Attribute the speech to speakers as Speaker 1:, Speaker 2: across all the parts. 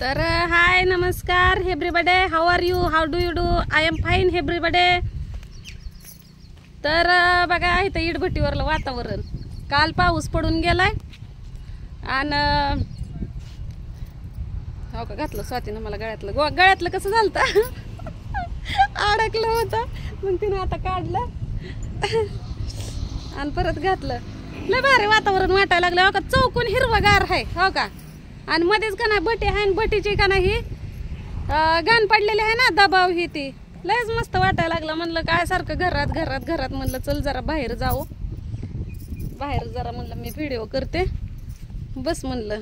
Speaker 1: तर हाय नमस्कार everybody, how are you, how do you do, I am fine everybody. तर बघा इथं इडभट्टीवरलं वातावरण, काल पाऊस पडून गेलाय आणि हो का घातलं स्वातीनं मला गळ्यातलं कसं झालं अडकलं होतं, मग तिने आता काढलं आणि परत घातलं. लय भारी वातावरण वाटायला लागलं हो का, चौकून हिरवगार आहे हो का, आणि मध्येच का नाही भटी आहे, भटीची का नाही गाण पडलेली आहे ना दबाव ही, ती लयच मस्त वाटायला लागलं. म्हणलं काय सारखं घरात घरात घरात, म्हणलं चल जरा बाहेर जाऊ, बाहेर जरा म्हणलं मी व्हिडिओ करते बस म्हणलं.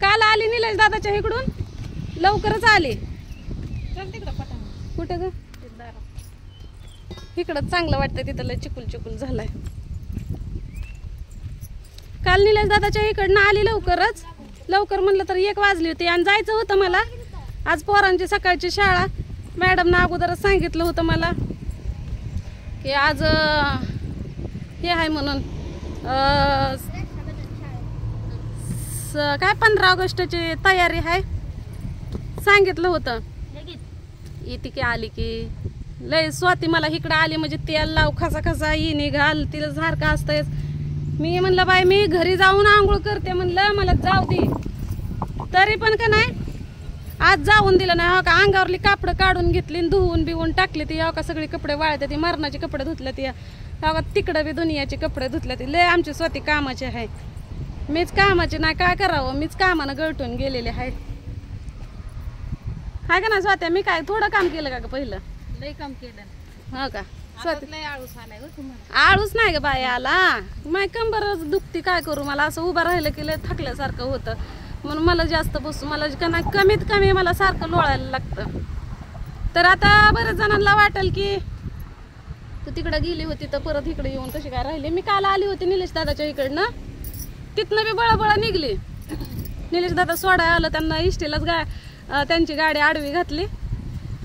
Speaker 1: काल आली निलेश दादाच्या इकडून, लवकरच आली. कुठं ग इकडं चांगलं वाटतंय, तिथं लय चिकुल चिकुल झालाय. काल निलेश दादाच्या इकडनं आली लवकरच, लवकर म्हणलं तर 1 वाजली होती आणि जायचं होतं मला. आज पोरांची सकाळची शाळा, मॅडमनं अगोदरच सांगितलं होतं मला की आज हे आहे म्हणून काय 15 ऑगस्टची तयारी आहे सांगितलं होतं. इथे की आली की लय स्वाती मला इकडं आली म्हणजे तेल लाव खसा खसा ही निघाल, तिला सारखं असतंच. मी म्हणलं बाई मी घरी जाऊन आंघोळ करते, म्हणलं मला जाऊ दे, तरी पण का नाही आज जाऊन दिलं नाही हो का. अंगावरली कापडं काढून घेतली, धुवून बिवून टाकली ती हो का, सगळी कपडे वाळते, ती मरणाचे कपडे धुतले ती हो का, तिकडं बी दुनियाचे कपडे धुतले ती. लय आमची स्वाती कामाची आहे, मीच कामाची नाही, काय करावं, मीच कामानं गळटून गेलेले आहे हाय का ना स्वात्या. मी काय थोडं काम केलं का ग पहिलं,
Speaker 2: लय काम केलं
Speaker 1: हो का स्वाती.
Speaker 2: लय आळूस आलाय हो तुम्हाला.
Speaker 1: आळूच नाही ग बाई आला, माय कंबरच दुखती, काय करू, मला असं उभं राहिलं की लय थकल्यासारखं होतं, म्हणून मला जास्त बसू, मला कमीत कमी मला सारखं लोळायला लागतं. तर आता बऱ्याच जणांना वाटेल की तू तिकडं गेली होती तर परत इकडे येऊन कशी काय राहिली. मी काल आली होती निलेश दादाच्या इकडनं, तिथनं बी बळबळ निघली. निलेश दादा सोडाय आलं, त्यांना इष्टीलाच त्यांची गाडी आडवी घातली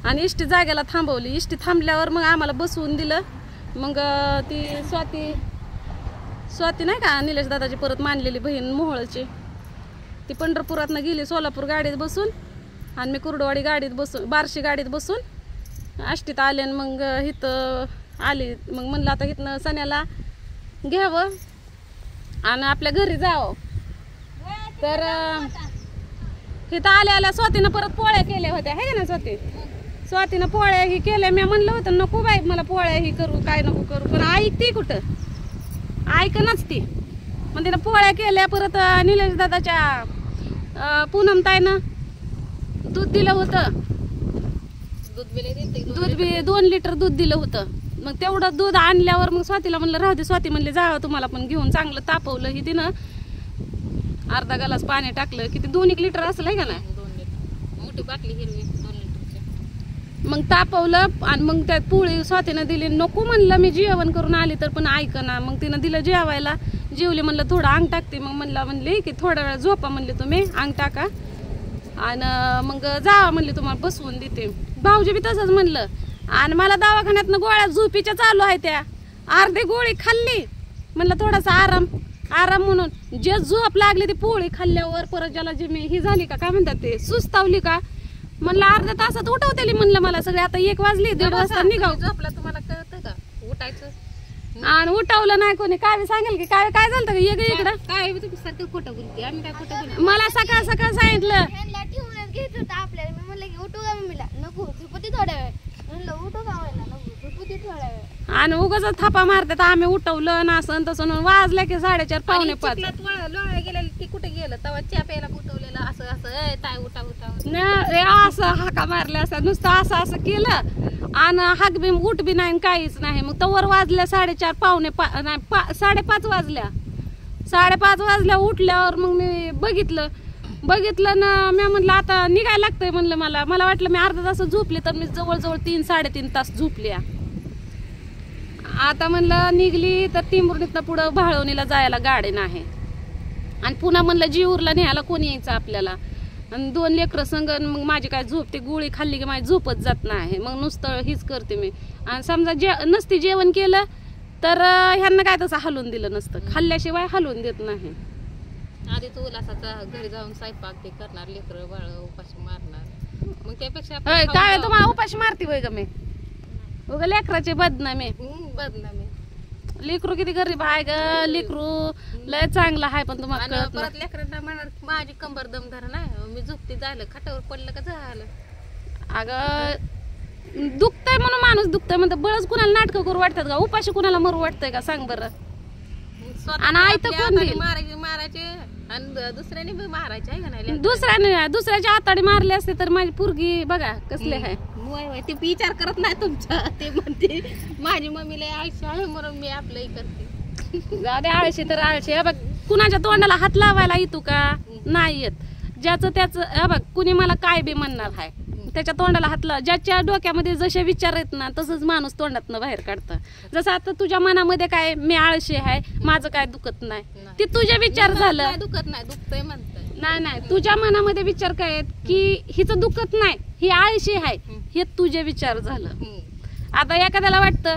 Speaker 1: आणि इष्टी जागेला थांबवली. इष्टी थांबल्यावर मग आम्हाला बसवून दिलं. मग ती स्वाती नाही का निलेश दादाची परत मानलेली बहीण मोहोळची, ती पंढरपुरातनं गेली सोलापूर गाडीत बसून आणि मी कुर्डवाडी गाडीत बसून, बार्शी गाडीत बसून आष्टीत आले. मग इथं आली, मग म्हणलं आता इथनं सण्याला घ्यावं आणि आपल्या घरी जावं. तर इथं आल्या स्वातीनं परत पोळ्या केल्या होत्या है ना स्वातीनं पोळ्या ही केल्या. मी म्हणलं होतं नको बाई मला पोळ्या ही करू, काय नको करू, पण ऐकती कुठं, ऐकनच ती. मग तिनं पोळ्या केल्या. परत निलेश दादाच्या पूनमताईनं दूध दिलं होतं, दूध बी 2 लिटर दूध दिलं होतं. मग तेवढं दूध आणल्यावर मग स्वातीला म्हणलं राहू दे, स्वाती म्हणले जावं तुम्हाला पण घेऊन. चांगलं तापवलं ही तिनं, अर्धा ग्लास पाणी टाकलं, किती 2-1 लिटर असलं आहे का नाही,
Speaker 2: 2 लिटर मोठी बाटली हिरवी 2 लिटरची.
Speaker 1: मग तापवलं आणि मग त्यात पोळी स्वातीनं दिली. नको म्हणलं मी जेवण करून आली तर, पण ऐक ना. मग तिनं दिलं जेवायला, जेवली. म्हणलं थोडं अंग टाकते, मग म्हणले की थोडा वेळ झोपा, म्हणले तुम्ही अंग टाका आणि मग जावा, म्हणले तुम्हाला बसवून देते. भाऊजी बी तसंच म्हणलं. आणि मला दवाखान्यातनं गोळ्या झोपीच्या चालू आहे, त्या अर्धी गोळी खाल्ली, म्हणलं थोडासा आराम म्हणून. जे झोप लागली ती पोळी खाल्ल्यावर, परत ज्याला जे मी ही झाली का काय म्हणतात ते सुस्तावली का, म्हणलं अर्ध्या तासात उठवतेली म्हणलं मला सगळे. आता 1 वाजली, 1:30 वाजता निघाव.
Speaker 2: झोपला तुम्हाला कळतं का उठायचं,
Speaker 1: आणि उठवलं नाही कोणी. काय सांगेल की काय काय झालं का ये ग इकडं,
Speaker 2: काय तुम्ही सारखं खोटं बोलते, आम्ही काय खोटं बोलतो.
Speaker 1: मला सकाळ सांगितलं
Speaker 3: ठेवूनच घेत होतं आपल्याला. मी म्हणलं की उठू का मम्मीला, नको झोपती थोड्या वेळ, म्हणलं उठू का व्हायला, नको झोपती थोड्या वेळ.
Speaker 1: आणि उगाच थापा मारतात. आम्ही उठवलं ना असं तसं, वाजल्या की 4:30 पावणे 5.
Speaker 2: लोळा गेलेलं ती कुठे गेलं तेव्हा चहा प्यायला उठवलेलं असं असं ताय उठा
Speaker 1: असं हाका मारल्या असं, नुसतं असं केलं आणि हाक बी उठ बी नाही काहीच नाही. मग तवर वाजल्या 4:30 पावणे 5 नाही 5:30 वाजल्या. 5:30 वाजल्या उठल्यावर मग मी बघितलं ना. मी म्हणलं आता निघायला लागतंय म्हणलं. मला वाटलं मी अर्धा तास झोपले, तर मी जवळजवळ 3-3.5 तास झोपल्या. आता म्हणलं निघली तर टिंबुर्णीतनं पुढं भाळवणीला जायला गाडी नाही, आणि पुन्हा म्हणलं जीवरला न्यायला कोणी यायचं आपल्याला, आणि 2 लेकरं संग. मग माझी काय झोपते, गोळी खाल्ली की माझी झोपच जात नाही, मग नुसतं हीच करते मी. आणि समजा नसती जेवण केलं तर ह्यांना काय तसं हलवून दिलं नसतं, खाल्ल्याशिवाय हलवून देत नाही.
Speaker 2: आधी तू उलासाचा घरी जाऊन स्वयंपाक ते करणार, लेकरं बाळ उपाशी मारणार, मग त्यापेक्षा आपण
Speaker 1: होय
Speaker 2: खाऊन
Speaker 1: काय
Speaker 2: जाऊ.
Speaker 1: तुम्हाला उपाशी मारती होय ग मी उगा लेकराचे बदनामी
Speaker 2: बदनामी.
Speaker 1: लेकरू किती गरीब आहे ग लेकरू लय चांगला आहे पण तुम्हाला
Speaker 2: आणि
Speaker 1: कळत
Speaker 2: परत लेकरांना म्हणणार माझी कंबर दमदार नाही, मी झोपती झालं खाटावर पडलं का झालं.
Speaker 1: अगं दुखतंय म्हणून माणूस दुखतंय म्हणतं बळच कुणाला नाटकं करू वाटतात का उपाशी कुणाला मरू वाटतंय का सांग बरं
Speaker 2: स्वतः
Speaker 1: आणि आई तर
Speaker 2: आपल्या
Speaker 1: कोण
Speaker 2: हाताने
Speaker 1: देईल?
Speaker 2: मारायचे आणि दुसऱ्याने बी मारायचे आहे का नाही.
Speaker 1: दुसऱ्याच्या हाताने मारले असते तर माझी पोरगी बघा कसले आहे
Speaker 2: ते विचार करत नाही तुमचा, ते म्हणते माझी मम्मीला आयुष्य आहे म्हणून मी आपलंही करते.
Speaker 1: जाऊ दे आळशी तर आळशी हे बघ कुणाच्या तोंडाला हात लावायला येतो का नाही येत ज्याचं त्याचं हे बघ कुणी मला काय बी म्हणणार आहे त्याच्या तोंडाला हात लाव ज्याच्या डोक्यामध्ये जसे विचार आहेत ना तसंच माणूस तोंडातनं बाहेर काढतं. जसं आता तुझ्या मनामध्ये काय मी आळशी आहे माझं काय दुखत नाही ते तुझे विचार झालं
Speaker 2: काय दुखत नाही, दुखतंय म्हणतंय.
Speaker 1: नाही तुझ्या मनामध्ये विचार काय आहेत की हिचं दुखत नाही ही आळशी आहे हे तुझे विचार झालं. आता एखाद्याला वाटतं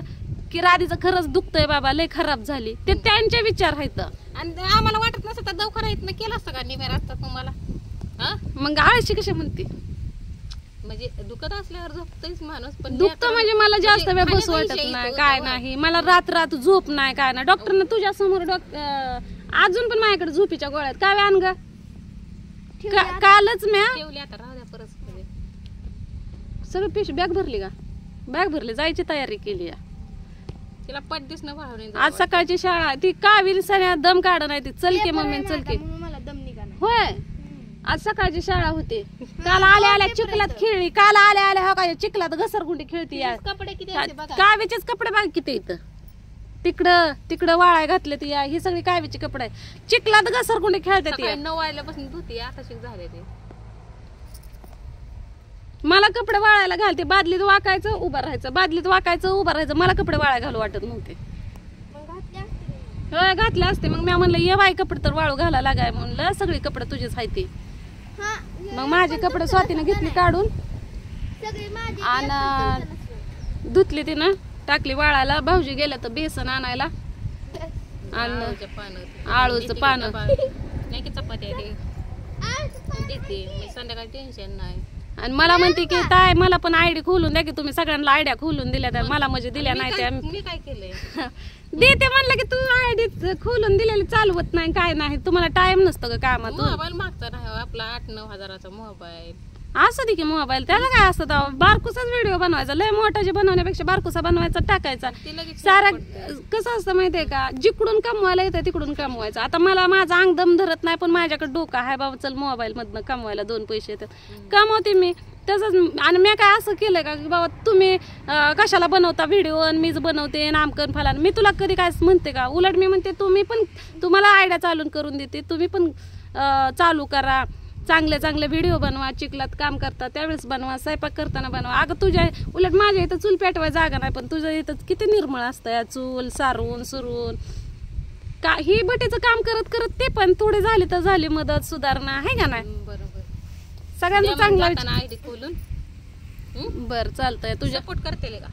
Speaker 1: की राधीचं खरंच दुखतंय बाबा लय खराब झाली ते त्यांचे विचार आहेत
Speaker 2: आणि आम्हाला वाटत नसतं तर दवाखाना इथनं केलं असतं का निघार असतं तुम्हाला. हा
Speaker 1: मग आळशी कशी म्हणते
Speaker 2: म्हणजे दुखत असल्यावर झोपतोच माणूस, पण
Speaker 1: दुखतं म्हणजे मला जास्त वेळ बसू
Speaker 2: खाण्याचा
Speaker 1: वाटत
Speaker 2: विषय
Speaker 1: नाही
Speaker 2: येतो
Speaker 1: काय
Speaker 2: तेव्हा.
Speaker 1: नाही मला रात झोप नाही काय नाही डॉक्टरनं तुझ्या समोर अजून पण माझ्याकडे झोपीच्या गोळ्यात काय आण ग कालच म्या
Speaker 2: ठेवली आता राहू द्या परत कधी.
Speaker 1: सगळं पिश बॅग भरली का बॅग भरली जायची तयारी केली
Speaker 2: तिला पट दिसणं भावने
Speaker 1: आज सकाळची शाळा ती कावील सऱ्या दम काढ नाही ती चलके मम्मी चलके
Speaker 3: म्हणून मला दम निघाला.
Speaker 1: होय आज सकाळची शाळा होती काल आल्या आल्या चिखलात खेळली काल आल्या आल्या हो काय चिखलात घसरगुंडी खेळती या
Speaker 2: कपडे किती असते बघा.
Speaker 1: कावीचेच कपडे बघ किती इथं तिकडं वाळाय घातले ती ही सगळी कावीची कपडे आहे चिखलात घसरगुंडी खेळते ती
Speaker 2: सकाळी 9 वाजल्यापासून धुती आता शिक झाले ते.
Speaker 1: मला कपडे वाळायला घालते बादलीत वाकायचं उभं राहायचं बादलीत वाकायचं उभं राहायचं मला कपडे वाळाय घालू वाटत नव्हते
Speaker 3: मग घातले असते.
Speaker 1: होय घातले असते मग मी म्हणलं ये बाई कपडे तर वाळू घाला लागाय म्हणलं सगळी कपडे तुझेच आहे ते
Speaker 3: हा,
Speaker 1: मग माझी कपडे स्वातीनं घेतली काढून
Speaker 3: सगळी माझी
Speaker 1: आणि धुतली तिनं टाकली वाळायला भाऊजी गेल्या तर बेसन आणायला आणि
Speaker 2: आळूचं पानं
Speaker 1: आळूचं पानं
Speaker 2: नाही की चपाती आहे ते देते मग संध्याकाळी टेन्शन नाही.
Speaker 1: आणि मला म्हणते की ताय मला पण आयडी खोलून द्या की तुम्ही सगळ्यांना आयडिया खोलून दिल्या त्या मला म्हणजे दिल्या नाही त्या
Speaker 2: मी काय केलंय
Speaker 1: देते म्हणलं की तू आयडी खोलून दिलेली चालवत नाही काय नाही तुम्हाला टाइम नसतो का कामातून
Speaker 2: मोबाईल मागचा नाही आपला 8-9 हजाराचा मोबाईल
Speaker 1: असं दे की मोबाईल त्याला काय असतं तेव्हा बारकुसाच व्हिडिओ बनवायचा लय मोठाचे बनवण्यापेक्षा बारकुसा बनवायचा टाकायचा
Speaker 2: ते लगेच
Speaker 1: सारा कसं असतं माहितीये का जिकडून कमवायला येतं तिकडून कमवायचं आता मला माझा अंग दम धरत नाही पण माझ्याकडे डोकं आहे बाबा चल मोबाईल मधनं कमवायला 2 पैसे येतात कमवते मी तसंच आणि मी काय असं केलंय का की बाबा तुम्ही कशाला बनवता व्हिडिओ आणि मीच बनवते नामकरण फलान मी तुला कधी काय म्हणते का उलट मी म्हणते तुम्ही पण तुम्हाला आयडिया चालून करून देते तुम्ही पण चालू करा चांगले चांगले व्हिडिओ बनवा चिखलात काम करता त्यावेळेस बनवा स्वयंपाक करताना बनवा अगं तुझ्या उलट माझ्या इथं चूल पेटवाय जागा नाही पण तुझ्या इथं किती निर्मळ असतं या चूल सारून सुरून का ही बटीचं काम करत करत ते पण थोडी झाली तर झाली मदत सुधारणा आहे का नाही
Speaker 2: बरोबर
Speaker 1: सगळ्यांचं चांगलं
Speaker 2: आयडी खोलून
Speaker 1: बर चालतंय तुझ्या
Speaker 2: सपोर्ट करते का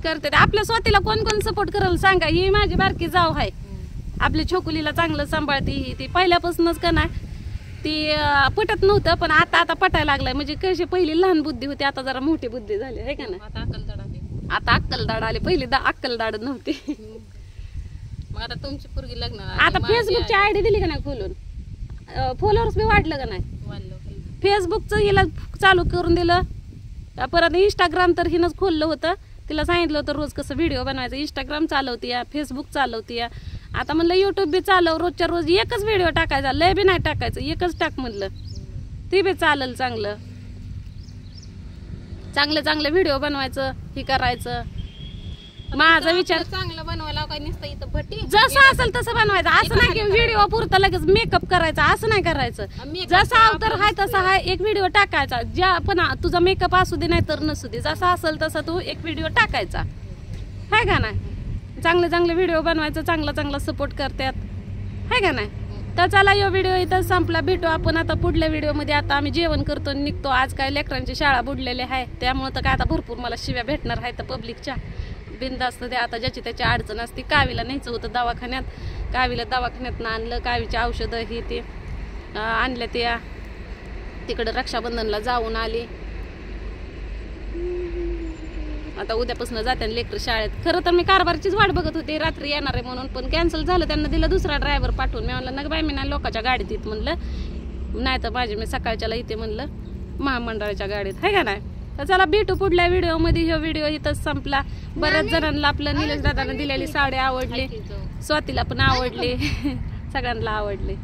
Speaker 1: करते ते. आपल्या स्वातीला कोण कोण सपोर्ट करायला सांगा ही माझी बारकी जाव आहे आपली छोकुलीला चांगलं सांभाळते ही ती पहिल्यापासूनच का नाही ती पटत नव्हतं पण आता पटायला लागलाय म्हणजे कशी पहिली लहान बुद्धी होती आता जरा मोठी बुद्धी झाली आहे का ना
Speaker 2: आता अक्कल आले
Speaker 1: आता अक्कलदाड आले पहिली अक्कलदाड नव्हती
Speaker 2: मग आता तुमची पोरगी लग्न
Speaker 1: आता फेसबुकची आयडी दिली का नाही खोलून फॉलोअर्स बी वाढलं का नाही फेसबुकचं हिला चालू करून दिलं परत इंस्टाग्राम तर हिनंच खोललं होतं तिला सांगितलं होतं रोज कसं व्हिडिओ बनवायचं इंस्टाग्राम चालवती या फेसबुक चालवती या आता म्हणलं युट्यूब बी चालव रोजच्या रोज एकच व्हिडिओ टाकायचा लय बी नाही टाकायचं एकच टाक म्हणलं ते बी चालेल चांगलं चांगले व्हिडिओ बनवायचं हे करायचं माझा विचार
Speaker 2: चांगलं बनवायला काय नसतं इथं भट्टी
Speaker 1: जसं असेल तसं बनवायचं असं नाही की व्हिडिओ पुरता लगेच मेकअप करायचा असं नाही करायचं जसा अवतार हाय तसा हाय एक व्हिडिओ टाकायचा ज्या पण तुझा मेकअप असू दे नाही तर नसू दे जसा असेल तसा तू एक व्हिडिओ टाकायचा हाय का नाही चांगले व्हिडिओ बनवायचं चांगला सपोर्ट करतात हाय का नाही तर चला यो व्हिडिओ इथं संपला भेटू आपण आता पुढल्या व्हिडिओमध्ये आता आम्ही जेवण करतो निघतो आज काय लेकरांची शाळा बुडलेली आहे त्यामुळे तर काय आता भरपूर मला शिव्या भेटणार आहे तर पब्लिकच्या बिनधास्त ते आता ज्याची त्याची अडचण असते कावीला न्यायचं होतं दवाखान्यात कावीला दवाखान्यात आणलं कावीची औषधं ही ते आणल्या त्या तिकडं रक्षाबंधनला जाऊन आली. आता उद्यापासून जाते लेकर शाळेत. खरं तर मी कारभारचीच वाट बघत होते रात्री येणार आहे म्हणून, पण कॅन्सल झालं. त्यांना दिला दुसरा ड्रायव्हर पाठवून. मी म्हणलं नग बाय मी नाही लोकांच्या गाडीत येत म्हणलं, नाही तर माझे मी सकाळच्याला इथे म्हणलं महामंडळाच्या गाडीत, आहे का नाही. तर चला भेटू पुढल्या व्हिडिओमध्ये. हा व्हिडिओ इथंच संपला. बऱ्याच जणांना आपलं निलेश दादांना दिलेली साडी आवडली, स्वातीला पण आवडली, सगळ्यांना आवडली.